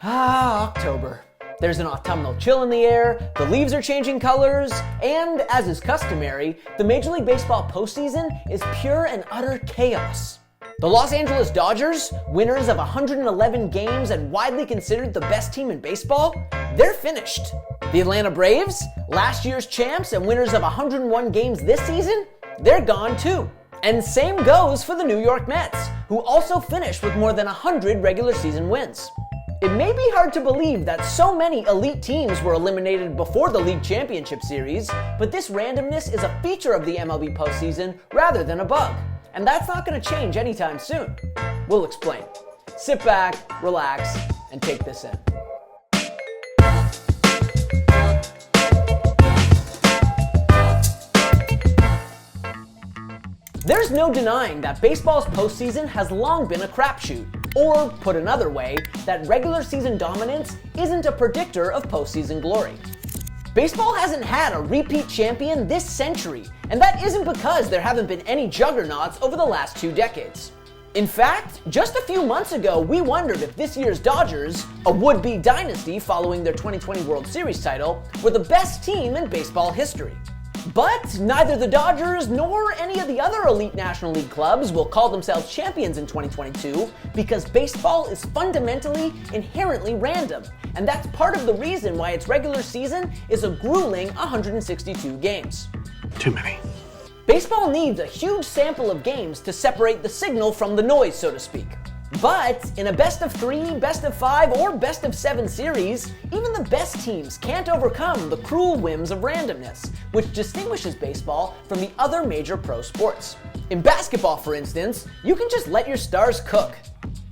October. There's an autumnal chill in the air, the leaves are changing colors, and, as is customary, the Major League Baseball postseason is pure and utter chaos. The Los Angeles Dodgers, winners of 111 games and widely considered the best team in baseball, they're finished. The Atlanta Braves, last year's champs and winners of 101 games this season, they're gone too. And same goes for the New York Mets, who also finished with more than 100 regular season wins. It may be hard to believe that so many elite teams were eliminated before the League Championship Series, but this randomness is a feature of the MLB postseason rather than a bug. And that's not going to change anytime soon. We'll explain. Sit back, relax, and take this in. There's no denying that baseball's postseason has long been a crapshoot. Or, put another way, that regular season dominance isn't a predictor of postseason glory. Baseball hasn't had a repeat champion this century, and that isn't because there haven't been any juggernauts over the last 2 decades. In fact, just a few months ago, we wondered if this year's Dodgers, a would-be dynasty following their 2020 World Series title, were the best team in baseball history. But neither the Dodgers nor any of the other elite National League clubs will call themselves champions in 2022 because baseball is fundamentally, inherently random. And that's part of the reason why its regular season is a grueling 162 games. Too many. Baseball needs a huge sample of games to separate the signal from the noise, so to speak. But in a best of 3, best of 5, or best of 7 series, even the best teams can't overcome the cruel whims of randomness, which distinguishes baseball from the other major pro sports. In basketball, for instance, you can just let your stars cook.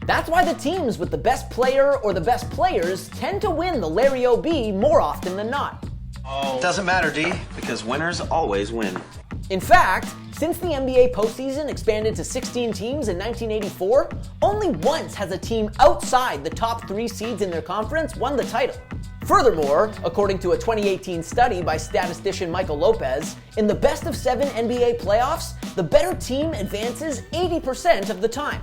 That's why the teams with the best player or the best players tend to win the Larry O.B. more often than not. It doesn't matter, D, because winners always win. In fact, since the NBA postseason expanded to 16 teams in 1984, only once has a team outside the top 3 seeds in their conference won the title. Furthermore, according to a 2018 study by statistician Michael Lopez, in the best of 7 NBA playoffs, the better team advances 80% of the time.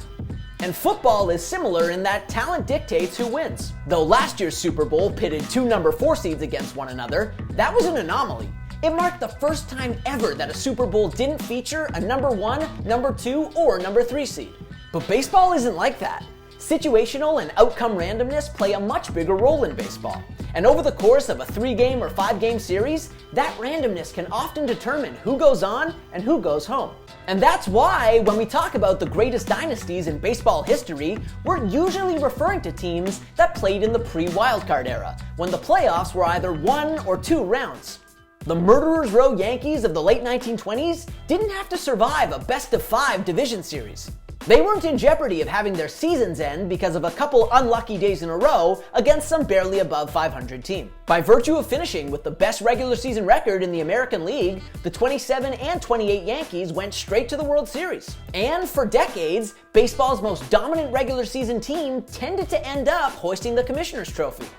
And football is similar in that talent dictates who wins. Though last year's Super Bowl pitted 2 number 4 seeds against one another, that was an anomaly. It marked the first time ever that a Super Bowl didn't feature a number 1, number 2, or number 3 seed. But baseball isn't like that. Situational and outcome randomness play a much bigger role in baseball. And over the course of a 3-game or 5-game series, that randomness can often determine who goes on and who goes home. And that's why, when we talk about the greatest dynasties in baseball history, we're usually referring to teams that played in the pre-wildcard era, when the playoffs were either 1 or 2 rounds. The Murderers Row Yankees of the late 1920s didn't have to survive a best-of-5 division series. They weren't in jeopardy of having their seasons end because of a couple unlucky days in a row against some barely above 500 team. By virtue of finishing with the best regular season record in the American League, the 27 and 28 Yankees went straight to the World Series. And for decades, baseball's most dominant regular season team tended to end up hoisting the Commissioner's Trophy.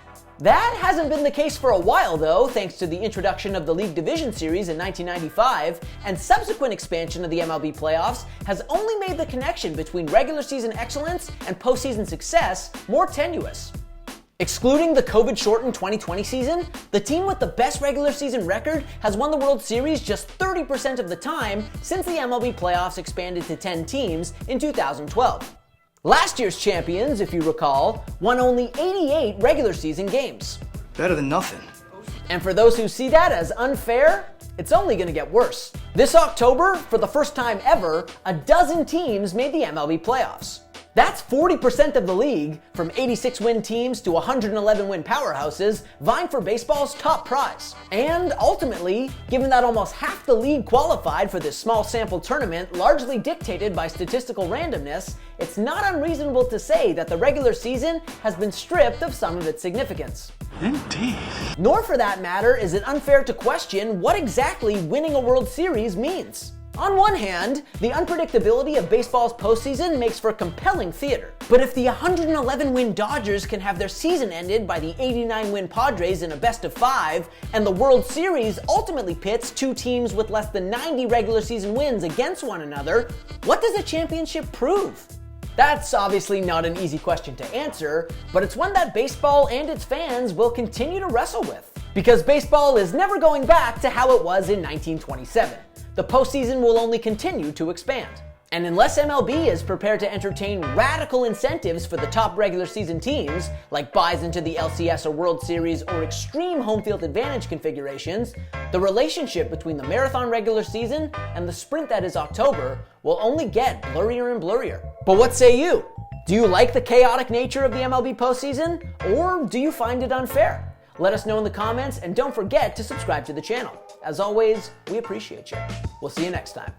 That hasn't been the case for a while though, thanks to the introduction of the League Division Series in 1995, and subsequent expansion of the MLB Playoffs has only made the connection between regular season excellence and postseason success more tenuous. Excluding the COVID-shortened 2020 season, the team with the best regular season record has won the World Series just 30% of the time since the MLB Playoffs expanded to 10 teams in 2012. Last year's champions, if you recall, won only 88 regular season games. Better than nothing. And for those who see that as unfair, it's only going to get worse. This October, for the first time ever, a dozen teams made the MLB playoffs. That's 40% of the league, from 86-win teams to 111-win powerhouses, vying for baseball's top prize. And ultimately, given that almost half the league qualified for this small sample tournament largely dictated by statistical randomness, it's not unreasonable to say that the regular season has been stripped of some of its significance. Indeed. Nor for that matter is it unfair to question what exactly winning a World Series means. On one hand, the unpredictability of baseball's postseason makes for compelling theater. But if the 111-win Dodgers can have their season ended by the 89-win Padres in a best-of-5, and the World Series ultimately pits 2 teams with less than 90 regular season wins against one another, what does a championship prove? That's obviously not an easy question to answer, but it's one that baseball and its fans will continue to wrestle with. Because baseball is never going back to how it was in 1927. The postseason will only continue to expand. And unless MLB is prepared to entertain radical incentives for the top regular season teams, like buys into the LCS or World Series or extreme home field advantage configurations, the relationship between the marathon regular season and the sprint that is October will only get blurrier and blurrier. But what say you? Do you like the chaotic nature of the MLB postseason, or do you find it unfair? Let us know in the comments, and don't forget to subscribe to the channel. As always, we appreciate you. We'll see you next time.